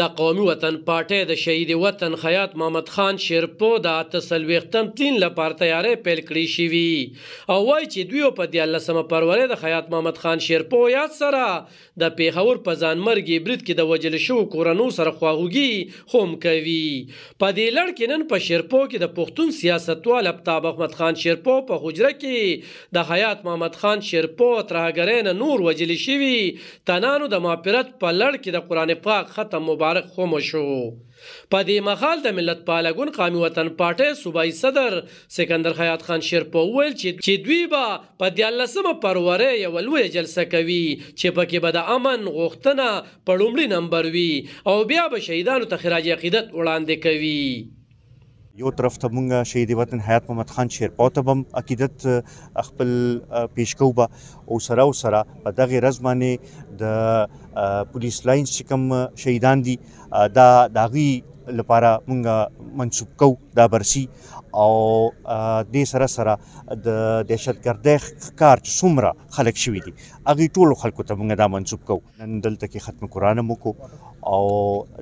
د قومي وطن پارټۍ د شهید وطن خیاط محمد خان شیرپو د 48م تلین لپاره تیاری پیل کړی شوی او وایي چې دوی په 14 فروری د خیاط محمد خان شیرپو یاد سره د پیښور په ځانمرګي برید کې د وجل شو کورنو سره خواهوږي خوم کوي. په دې لړ کې نن په شیرپو کې د پښتون سیاستوال آفتاب احمد خان شیرپو په حجره کې د خیاط محمد خان شیرپو ترهګرین نور وجل شوی تنانو د مغفرت په لړ کې د قرآن پاک ختم مبارک خوم شو. په دې مخال د ملت پالګون قومي وطن پارټۍ صوبایي صدر سکندر خیاط خان شیرپو ویل چې دوی به په 14 فروری یوه لویه جلسه کوي چې پکې به د امن غوښتنه په لومړي نمبر وي او بیا به شهیدانو ته خراج عقیدت وړاندې کوي. یو طرف ته مونږ شهید وطن حیات محمد خان شیرپو ته هم عقیدت خپل پیش کوو او سره په دغه ورځ باندې د پولیس لاینز چې کوم شهیدان دي دا د هغوی لپاره مونږ منسوب کوو دا برسي او دې سره د دهشتګردۍ ښکار چې څومره خلک شوي دي هغوی ټولو خلکو ته مونږ دا منسوب کوو. نن دلته کې ختم قرآن هم وکړو او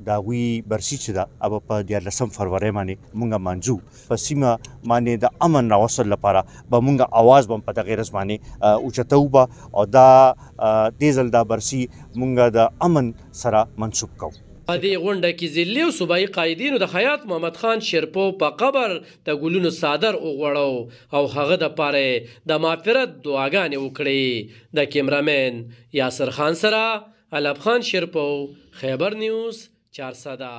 د هغوی برسي چې ده هغه په 14 فروری باندې مونږ منځو. په سیمه باندې د امن راوستلو لپاره به مونږ اواز به په دغه ورځ باندې اوچتوو او دا دې ځل دا برسي مونږ د امن سره منسوب کوو. په دې غونډه کې ضلعي او صوبایي قایدینو د خیاط محمد خان شیرپو په قبر د ګلونو څادر وغوړو او هغه دپاره د مغفرت دعاګانې وکړې. د کیمرامین یاسر خان سره علب خان شیرپو، خیبر نیوز، چارسده.